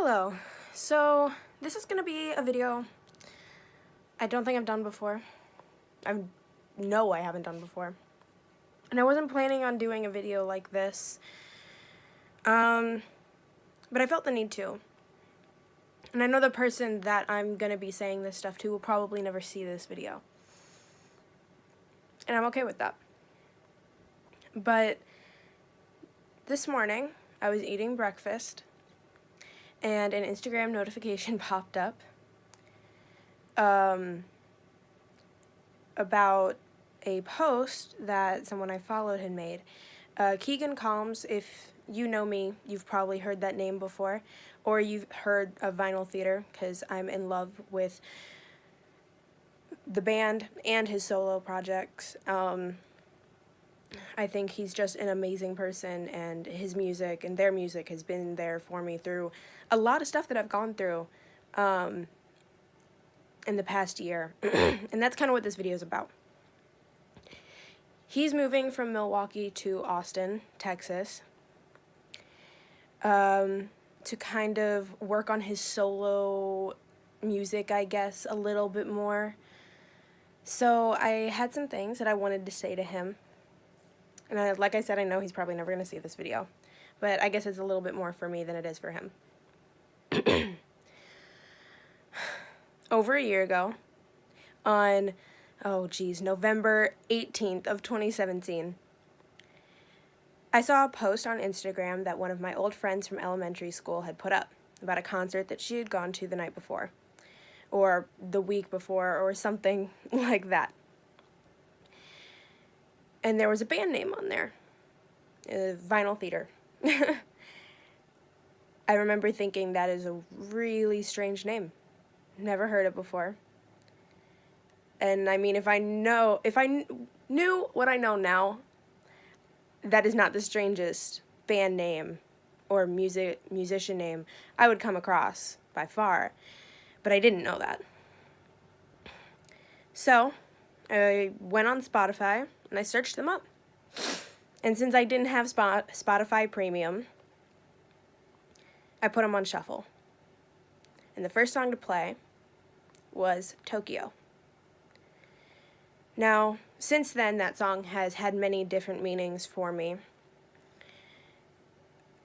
Hello. So this is gonna be a video I don't think I've done before. I know I haven't done before. And I wasn't planning on doing a video like this. But I felt the need to. And I know the person that I'm gonna be saying this stuff to will probably never see this video. And I'm okay with that. But this morning, I was eating breakfast and an Instagram notification popped up about a post that someone I followed had made. Keegan, if you know me, you've probably heard that name before, or you've heard of Vinyl Theater, because I'm in love with the band and his solo projects. I think he's just an amazing person, and his music and their music has been there for me through a lot of stuff that I've gone through in the past year. And that's kind of what this video is about. He's moving from Milwaukee to Austin, Texas, to kind of work on his solo music, I guess, a little bit more. So I had some things that I wanted to say to him. And like I said, I know he's probably never going to see this video, but I guess it's a little bit more for me than it is for him. Over a year ago, on, November 18th of 2017, I saw a post on Instagram that one of my old friends from elementary school had put up about a concert that she had gone to the night before, or the week before, or something like that. And there was a band name on there, Vinyl Theater. I remember thinking that is a really strange name. Never heard it before. And I mean, if I knew what I know now, that is not the strangest band name or musician name I would come across by far. But I didn't know that. So I went on Spotify and I searched them up. And since I didn't have Spotify Premium, I put them on shuffle. And the first song to play was Tokyo. Now, since then, that song has had many different meanings for me.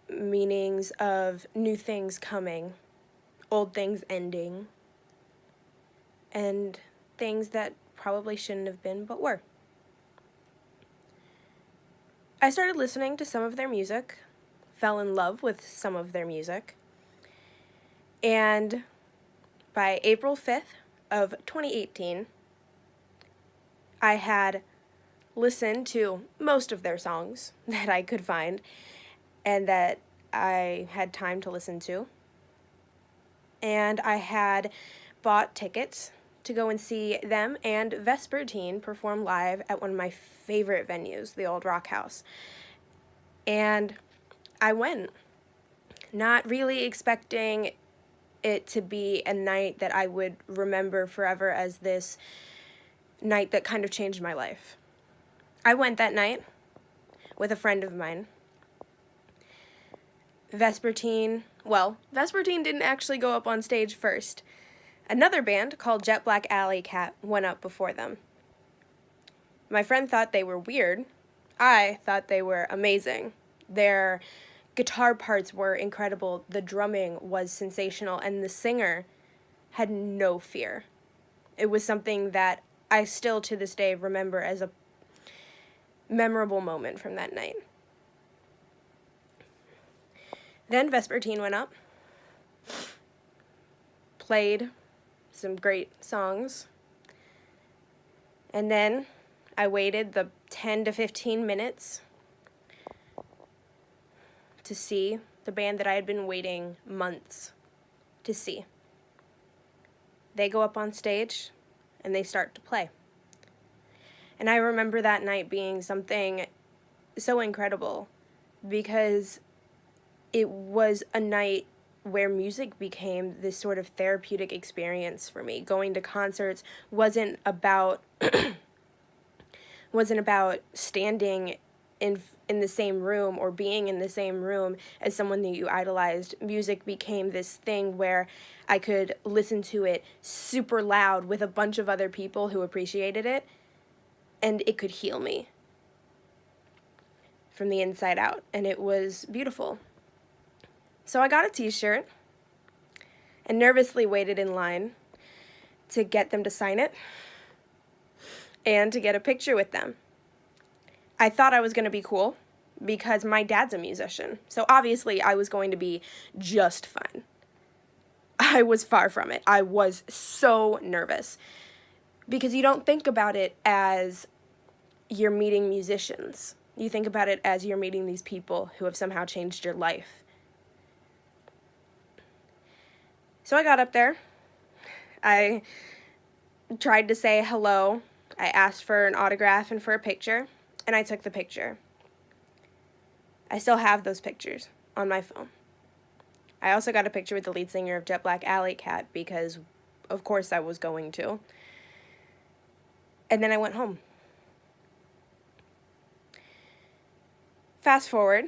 Meanings of new things coming, old things ending, and things that probably shouldn't have been, but were. I started listening to some of their music, fell in love with some of their music, and by April 5th of 2018, I had listened to most of their songs that I could find and that I had time to listen to. And I had bought tickets to go and see them and Vespertine perform live at one of my favorite venues, the Old Rock House. And I went, not really expecting it to be a night that I would remember forever as this night that kind of changed my life. I went that night with a friend of mine. Vespertine didn't actually go up on stage first. Another band called Jet Black Alley Cat went up before them. My friend thought they were weird. I thought they were amazing. Their guitar parts were incredible, the drumming was sensational, and the singer had no fear. It was something that I still to this day remember as a memorable moment from that night. Then Vespertine went up, played some great songs, and then I waited the 10 to 15 minutes to see the band that I had been waiting months to see. They go up on stage and they start to play. And I remember that night being something so incredible because it was a night where music became this sort of therapeutic experience for me. Going to concerts wasn't about standing in the same room or being in the same room as someone that you idolized, music became this thing where I could listen to it super loud with a bunch of other people who appreciated it, and it could heal me from the inside out, and it was beautiful. So I got a t-shirt and nervously waited in line to get them to sign it and to get a picture with them. I thought I was going to be cool because my dad's a musician, so obviously I was going to be just fine. I was far from it. I was so nervous because you don't think about it as you're meeting musicians. You think about it as you're meeting these people who have somehow changed your life. So I got up there. I tried to say hello. I asked for an autograph and for a picture, and I took the picture. I still have those pictures on my phone. I also got a picture with the lead singer of Jet Black Alley Cat because, of course, I was going to. And then I went home. Fast forward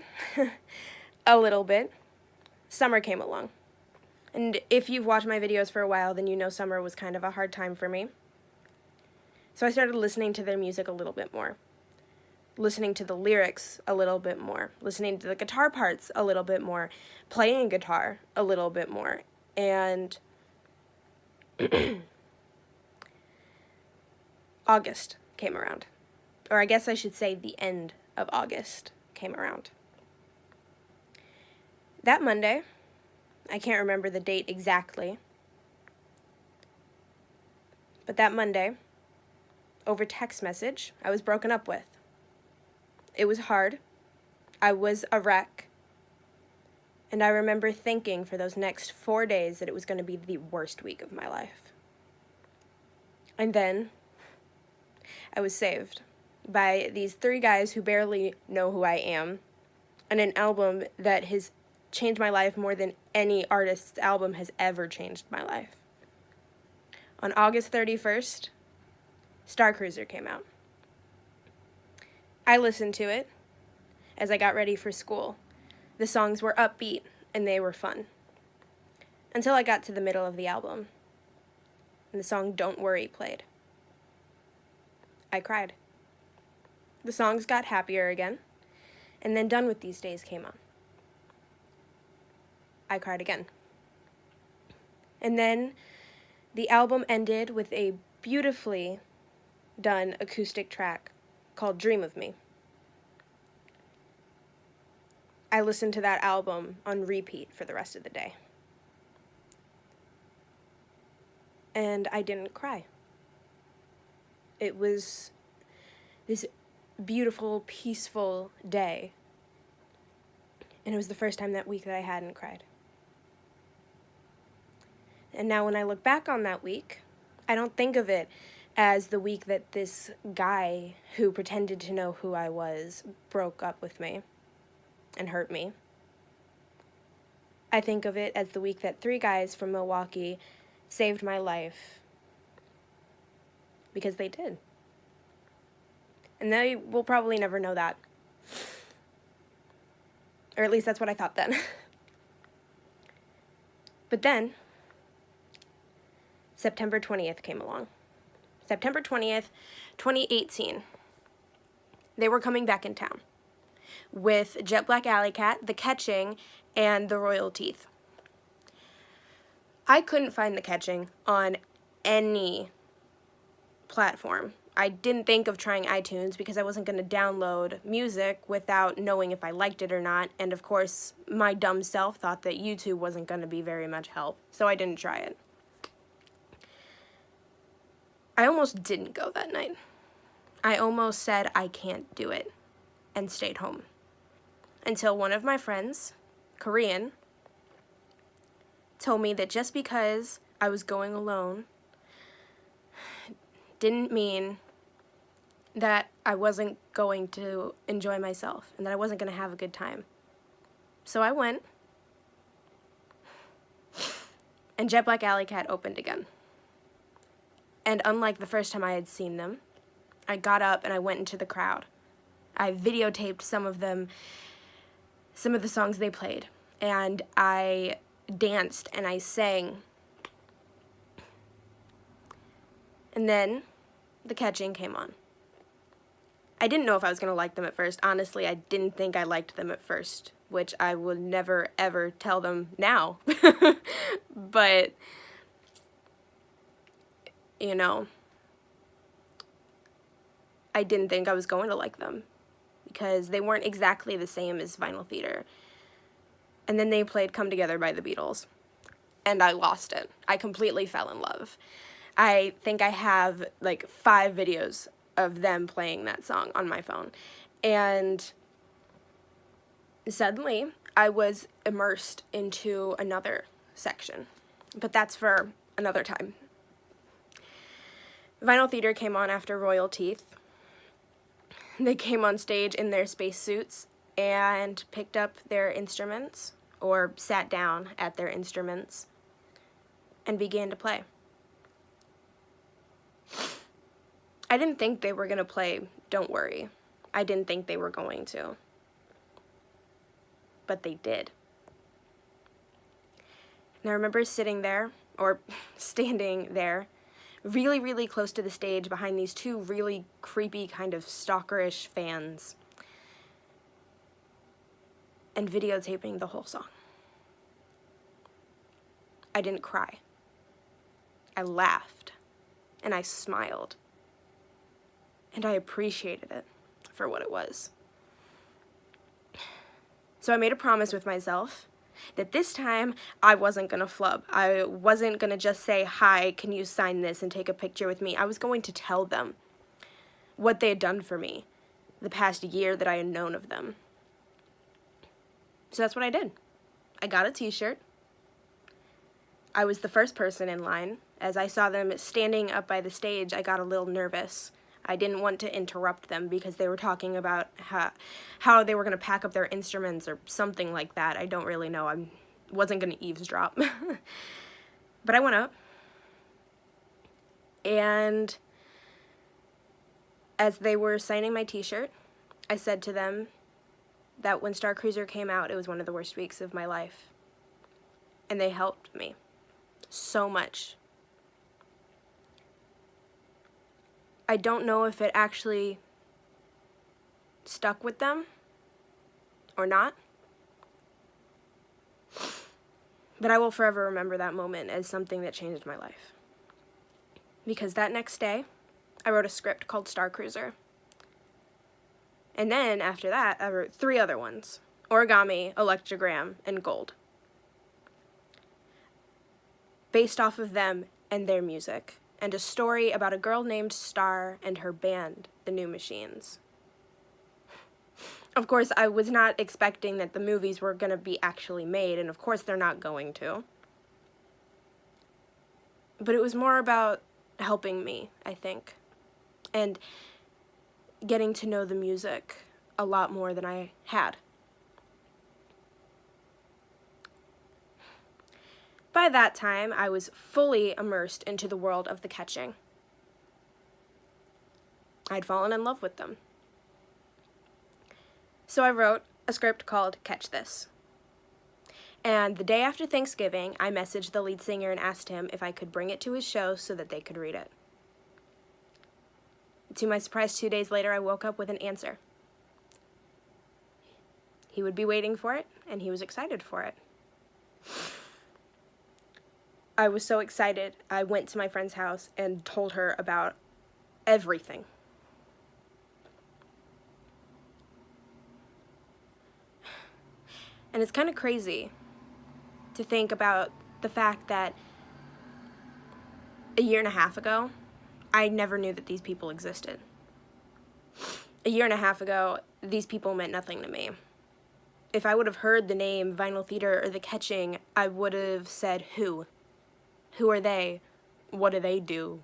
a little bit, summer came along. And if you've watched my videos for a while, then you know summer was kind of a hard time for me. So I started listening to their music a little bit more, listening to the lyrics a little bit more, listening to the guitar parts a little bit more, playing guitar a little bit more. And August came around. Or I guess I should say the end of August came around. That Monday, I can't remember the date exactly, but that Monday, over text message, I was broken up with. It was hard. I was a wreck. And I remember thinking for those next 4 days that it was going to be the worst week of my life. And then I was saved by these 3 guys who barely know who I am, and an album that has changed my life more than any artist's album has ever changed my life. On August 31st, Star Cruiser came out. I listened to it as I got ready for school. The songs were upbeat and they were fun. Until I got to the middle of the album and the song Don't Worry played. I cried. The songs got happier again, and then Done With These Days came on. I cried again. And then the album ended with a beautifully done acoustic track called Dream of Me. I listened to that album on repeat for the rest of the day. And I didn't cry. It was this beautiful, peaceful day. And it was the first time that week that I hadn't cried. And now when I look back on that week, I don't think of it as the week that this guy who pretended to know who I was broke up with me and hurt me. I think of it as the week that 3 guys from Milwaukee saved my life. Because they did. And they will probably never know that. Or at least that's what I thought then. But then, September 20th came along. September 20th, 2018. They were coming back in town with Jet Black Alley Cat, The Catching, and The Royal Teeth. I couldn't find The Catching on any platform. I didn't think of trying iTunes because I wasn't going to download music without knowing if I liked it or not, and of course, my dumb self thought that YouTube wasn't going to be very much help, so I didn't try it. I almost didn't go that night. I almost said I can't do it and stayed home. Until one of my friends, Korean, told me that just because I was going alone didn't mean that I wasn't going to enjoy myself and that I wasn't going to have a good time. So I went, and Jet Black Alley Cat opened again. And unlike the first time I had seen them, I got up and I went into the crowd. I videotaped some of them, some of the songs they played, and I danced and I sang. And then the Catching came on. I didn't know if I was going to like them at first. Honestly, I didn't think I liked them at first, which I would never, ever tell them now. But, you know, I didn't think I was going to like them because they weren't exactly the same as Vinyl Theater. And then they played Come Together by the Beatles, and I lost it. I completely fell in love. I think I have like 5 videos of them playing that song on my phone. And suddenly, I was immersed into another section. But that's for another time. Vinyl Theater came on after Royal Teeth. They came on stage in their spacesuits and picked up their instruments, or sat down at their instruments, and began to play. I didn't think they were going to play Don't Worry. I didn't think they were going to. But they did. And I remember sitting there, or standing there, really, really close to the stage behind these 2 really creepy, kind of stalkerish fans, and videotaping the whole song. I didn't cry. I laughed, and I smiled, and I appreciated it for what it was. So I made a promise with myself that this time I wasn't going to flub. I wasn't going to just say, "Hi, can you sign this and take a picture with me?" I was going to tell them what they had done for me the past year that I had known of them. So that's what I did. I got a t-shirt. I was the first person in line. As I saw them standing up by the stage, I got a little nervous. I didn't want to interrupt them because they were talking about how they were going to pack up their instruments or something like that. I don't really know. I wasn't going to eavesdrop. But I went up, and as they were signing my t-shirt, I said to them that when Star Cruiser came out, it was one of the worst weeks of my life. And they helped me so much. I don't know if it actually stuck with them or not, but I will forever remember that moment as something that changed my life. Because that next day, I wrote a script called Star Cruiser. And then, after that, I wrote 3 other ones: Origami, Electrogram, and Gold. Based off of them and their music, and a story about a girl named Star and her band, the New Machines. Of course, I was not expecting that the movies were going to be actually made, and of course they're not going to. But it was more about helping me, I think, and getting to know the music a lot more than I had. By that time, I was fully immersed into the world of the Catching. I'd fallen in love with them. So I wrote a script called Catch This. And the day after Thanksgiving, I messaged the lead singer and asked him if I could bring it to his show so that they could read it. To my surprise, 2 days later, I woke up with an answer. He would be waiting for it, and he was excited for it. I was so excited, I went to my friend's house and told her about everything. And it's kind of crazy to think about the fact that a year and a half ago, I never knew that these people existed. A year and a half ago, these people meant nothing to me. If I would have heard the name Vinyl Theater or The Catching, I would have said, who? Who are they? What do they do?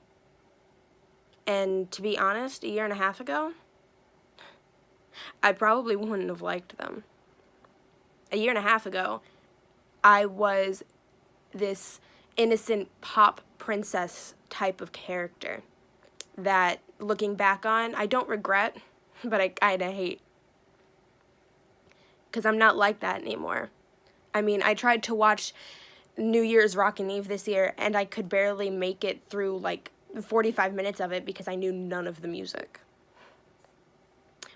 And to be honest, a year and a half ago, I probably wouldn't have liked them. A year and a half ago, I was this innocent pop princess type of character that, looking back on, I don't regret, but I kind of hate because I'm not like that anymore. I mean, I tried to watch New Year's Rockin' Eve this year, and I could barely make it through like 45 minutes of it because I knew none of the music.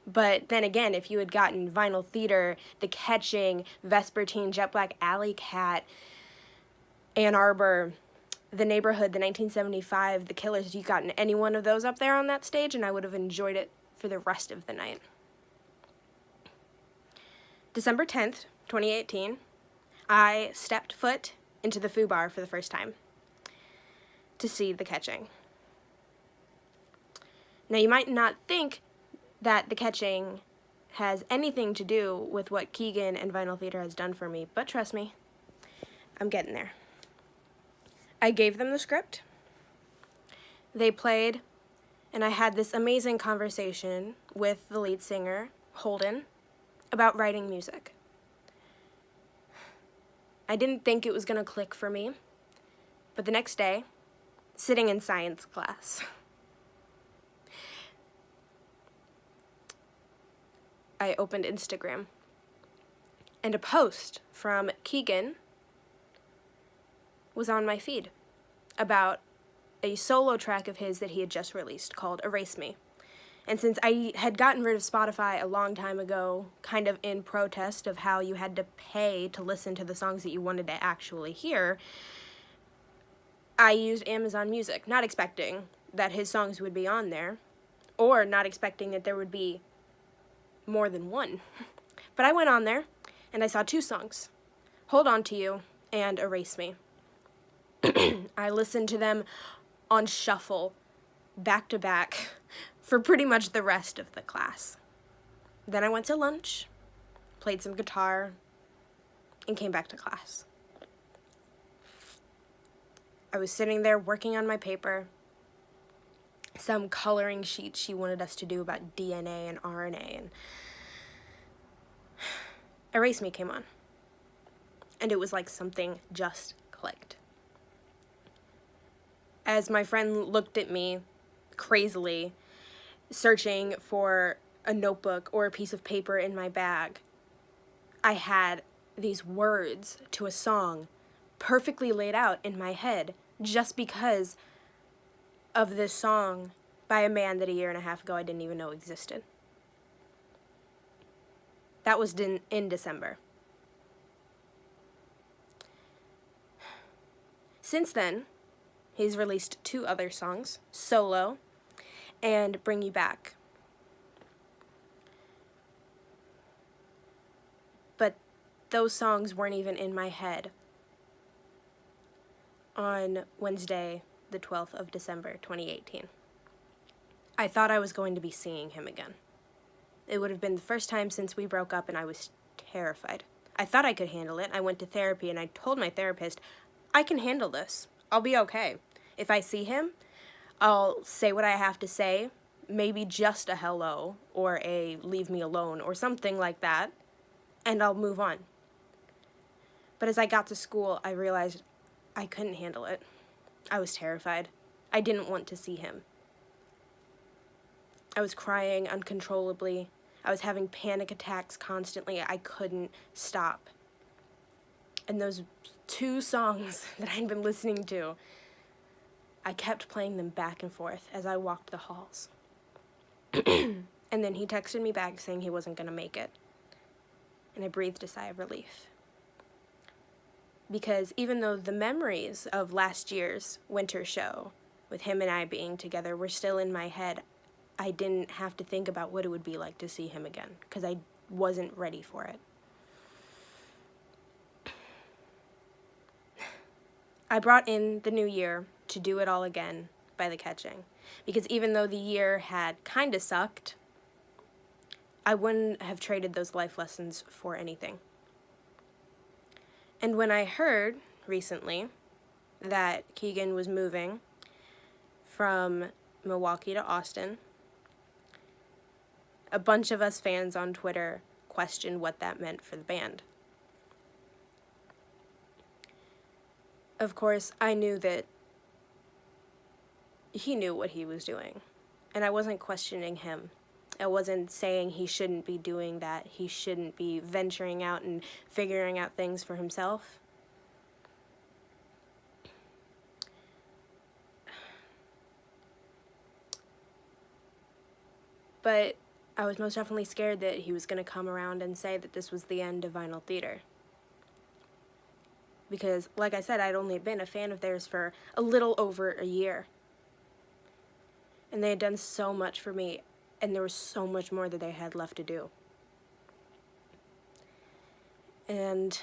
But then again, if you had gotten Vinyl Theater, The Catching, Vespertine, Jet Black, Alley Cat, Ann Arbor, The Neighborhood, The 1975, The Killers, you gotten any one of those up there on that stage, and I would have enjoyed it for the rest of the night. December 10th, 2018, I stepped foot into the Foo Bar for the first time to see The Catching. Now, you might not think that The Catching has anything to do with what Keegan and Vinyl Theater has done for me, but trust me, I'm getting there. I gave them the script, they played, and I had this amazing conversation with the lead singer, Holden, about writing music. I didn't think it was going to click for me, but the next day, sitting in science class, I opened Instagram, and a post from Keegan was on my feed about a solo track of his that he had just released called Erase Me. And since I had gotten rid of Spotify a long time ago, kind of in protest of how you had to pay to listen to the songs that you wanted to actually hear, I used Amazon Music, not expecting that his songs would be on there, or not expecting that there would be more than one. But I went on there, and I saw two songs, Hold On To You and Erase Me. I listened to them on shuffle, back to back, for pretty much the rest of the class. Then I went to lunch, played some guitar, and came back to class. I was sitting there working on my paper, some coloring sheet she wanted us to do about DNA and RNA, and Erase Me came on. And it was like something just clicked. As my friend looked at me crazily, searching for a notebook or a piece of paper in my bag, I had these words to a song perfectly laid out in my head just because of this song by a man that a year and a half ago I didn't even know existed. That was in December. Since then, he's released 2 other songs, Solo and Bring You Back. But those songs weren't even in my head on Wednesday, the 12th of December, 2018. I thought I was going to be seeing him again. It would have been the first time since we broke up, and I was terrified. I thought I could handle it. I went to therapy, and I told my therapist, I can handle this. I'll be okay. If I see him, I'll say what I have to say, maybe just a hello, or a leave me alone, or something like that, and I'll move on. But as I got to school, I realized I couldn't handle it. I was terrified. I didn't want to see him. I was crying uncontrollably. I was having panic attacks constantly. I couldn't stop. And those 2 songs that I'd been listening to, I kept playing them back and forth as I walked the halls. And then he texted me back saying he wasn't going to make it. And I breathed a sigh of relief. Because even though the memories of last year's winter show, with him and I being together, were still in my head, I didn't have to think about what it would be like to see him again, because I wasn't ready for it. I brought in the new year to Do It All Again by The Catching, because even though the year had kind of sucked, I wouldn't have traded those life lessons for anything. And when I heard recently that Keegan was moving from Milwaukee to Austin, a bunch of us fans on Twitter questioned what that meant for the band. Of course, I knew that he knew what he was doing, and I wasn't questioning him I wasn't saying he shouldn't be doing that. He shouldn't be venturing out and figuring out things for himself. But I was most definitely scared that he was going to come around and say that this was the end of vinyl theater. Because, like I said, I'd only been a fan of theirs for a little over a year. And they had done so much for me, and there was so much more that they had left to do. And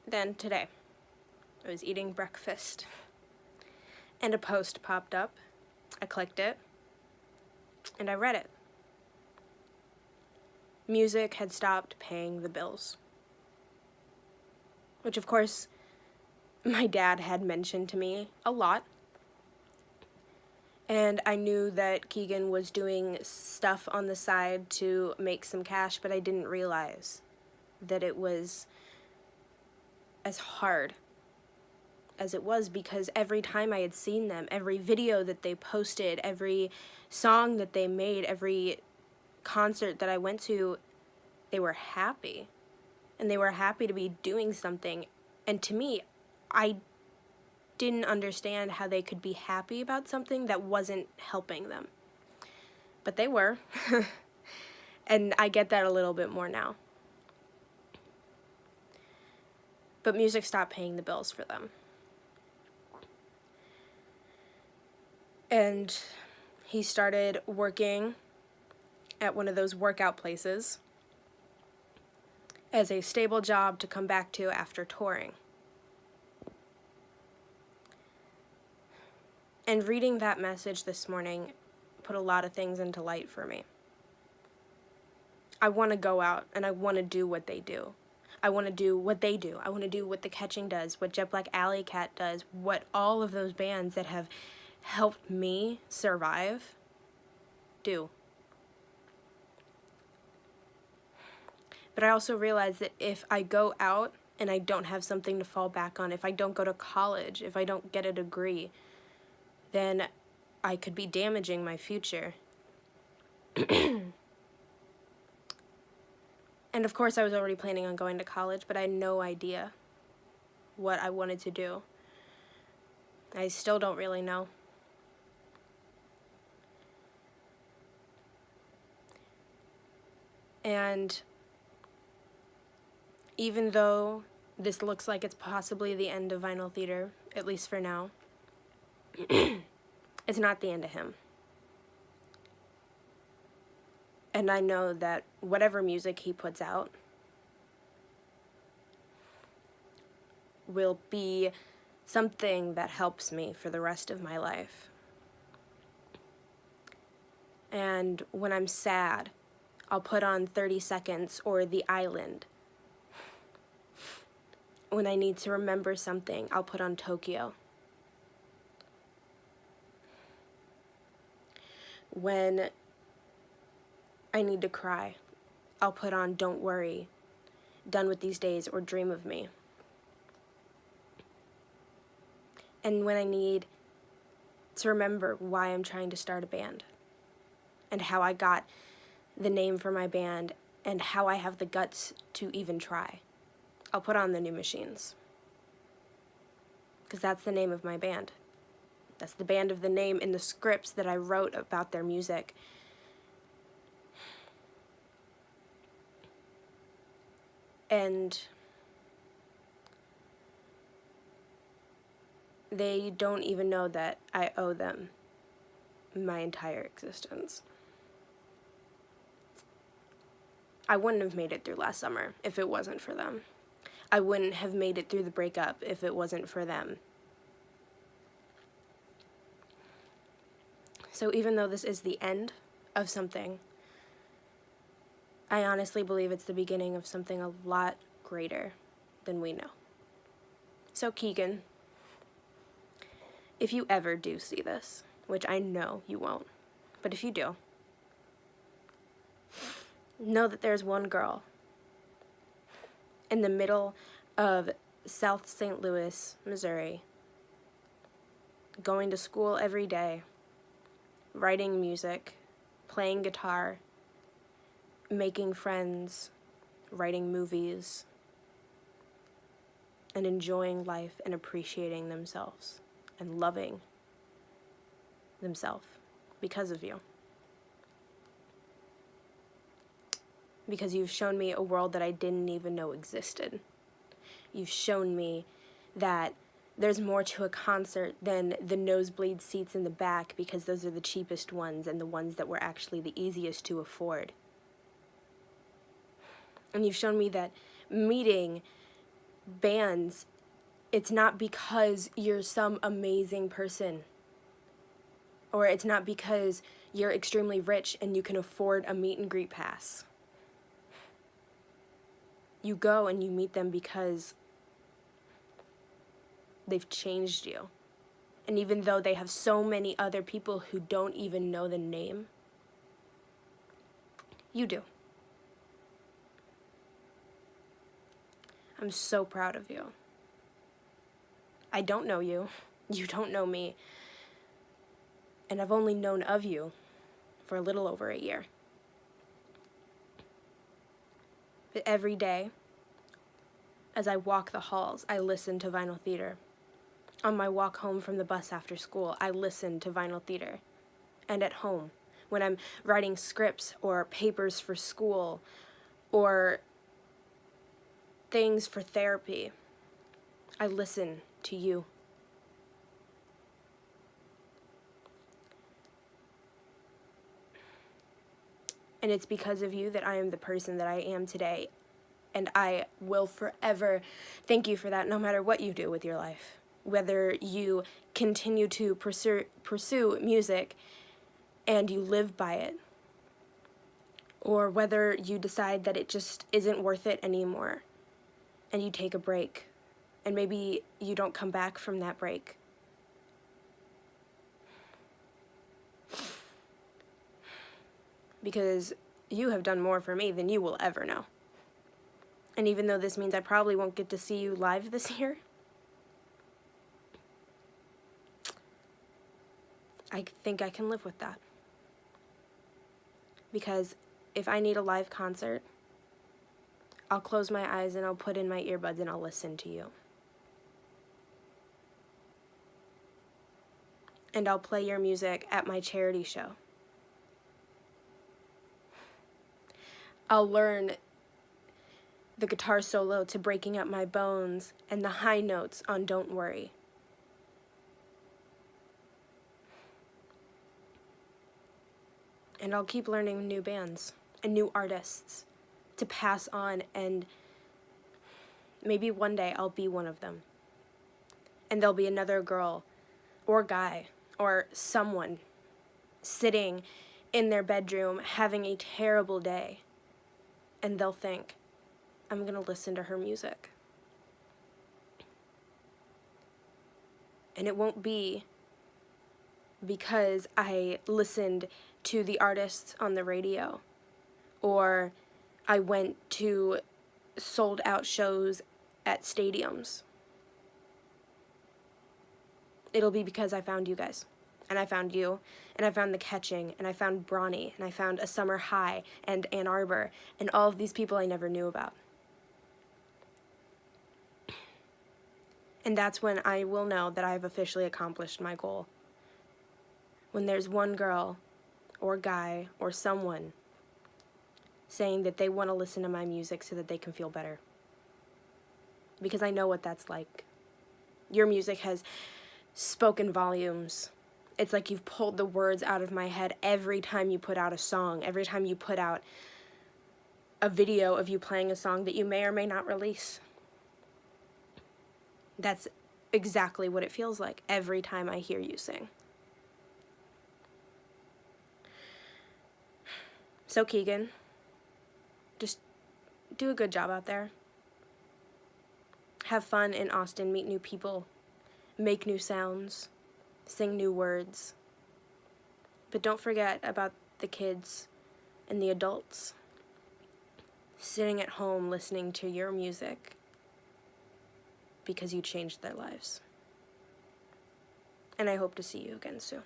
then today, I was eating breakfast, and a post popped up. I clicked it, and I read it. Music had stopped paying the bills. Which, of course, my dad had mentioned to me a lot. And I knew that Keegan was doing stuff on the side to make some cash, but I didn't realize that it was as hard as it was, because every time I had seen them, every video that they posted, every song that they made, every concert that I went to, they were happy. And they were happy to be doing something. And to me, I didn't understand how they could be happy about something that wasn't helping them. But they were. And I get that a little bit more now. But music stopped paying the bills for them. And he started working at one of those workout places as a stable job to come back to after touring. And reading that message this morning put a lot of things into light for me. I want to go out and I want to do what they do. I want to do what they do. I want to do what The Catching does, what Jet Black Alley Cat does, what all of those bands that have helped me survive do. But I also realize that if I go out and I don't have something to fall back on, if I don't go to college, if I don't get a degree, then I could be damaging my future. And of course I was already planning on going to college, but I had no idea what I wanted to do. I still don't really know. And even though this looks like it's possibly the end of vinyl theater, at least for now, it's not the end of him. And I know that whatever music he puts out will be something that helps me for the rest of my life. And when I'm sad, I'll put on 30 Seconds or The Island. When I need to remember something, I'll put on Tokyo. When I need to cry, I'll put on Don't Worry, Done With These Days, or Dream of Me. And when I need to remember why I'm trying to start a band, and how I got the name for my band, and how I have the guts to even try, I'll put on The New Machines. Because that's the name of my band. That's the band of the name in the scripts that I wrote about their music. And they don't even know that I owe them my entire existence. I wouldn't have made it through last summer if it wasn't for them. I wouldn't have made it through the breakup if it wasn't for them. So even though this is the end of something, I honestly believe it's the beginning of something a lot greater than we know. So Keegan, if you ever do see this, which I know you won't, but if you do, know that there's one girl in the middle of South St. Louis, Missouri, going to school every day, writing music, playing guitar, making friends, writing movies, and enjoying life and appreciating themselves and loving themselves because of you. Because you've shown me a world that I didn't even know existed. You've shown me that there's more to a concert than the nosebleed seats in the back, because those are the cheapest ones and the ones that were actually the easiest to afford. And you've shown me that meeting bands, it's not because you're some amazing person, or it's not because you're extremely rich and you can afford a meet and greet pass. You go and you meet them because they've changed you. And even though they have so many other people who don't even know the name, you do. I'm so proud of you. I don't know you. You don't know me. And I've only known of you for a little over a year. But every day, as I walk the halls, I listen to vinyl theater. On my walk home from the bus after school, I listen to vinyl theater. And at home, when I'm writing scripts or papers for school or things for therapy, I listen to you. And it's because of you that I am the person that I am today. And I will forever thank you for that, no matter what you do with your life. Whether you continue to pursue music and you live by it, or whether you decide that it just isn't worth it anymore and you take a break and maybe you don't come back from that break. Because you have done more for me than you will ever know. And even though this means I probably won't get to see you live this year, I think I can live with that. Because if I need a live concert, I'll close my eyes and I'll put in my earbuds and I'll listen to you. And I'll play your music at my charity show. I'll learn the guitar solo to Breaking Up My Bones and the high notes on Don't Worry. And I'll keep learning new bands and new artists to pass on, and maybe one day I'll be one of them. And there'll be another girl or guy or someone sitting in their bedroom having a terrible day, and they'll think, I'm gonna listen to her music. And it won't be because I listened to the artists on the radio, or I went to sold out shows at stadiums. It'll be because I found you guys, and I found you, and I found The Catching, and I found Brawny, and I found A Summer High, and Ann Arbor, and all of these people I never knew about. And that's when I will know that I've officially accomplished my goal. When there's one girl or guy or someone saying that they want to listen to my music so that they can feel better. Because I know what that's like. Your music has spoken volumes. It's like you've pulled the words out of my head every time you put out a song, every time you put out a video of you playing a song that you may or may not release. That's exactly what it feels like every time I hear you sing. So Keegan, just do a good job out there. Have fun in Austin, meet new people, make new sounds, sing new words. But don't forget about the kids and the adults sitting at home listening to your music because you changed their lives. and I hope to see you again soon.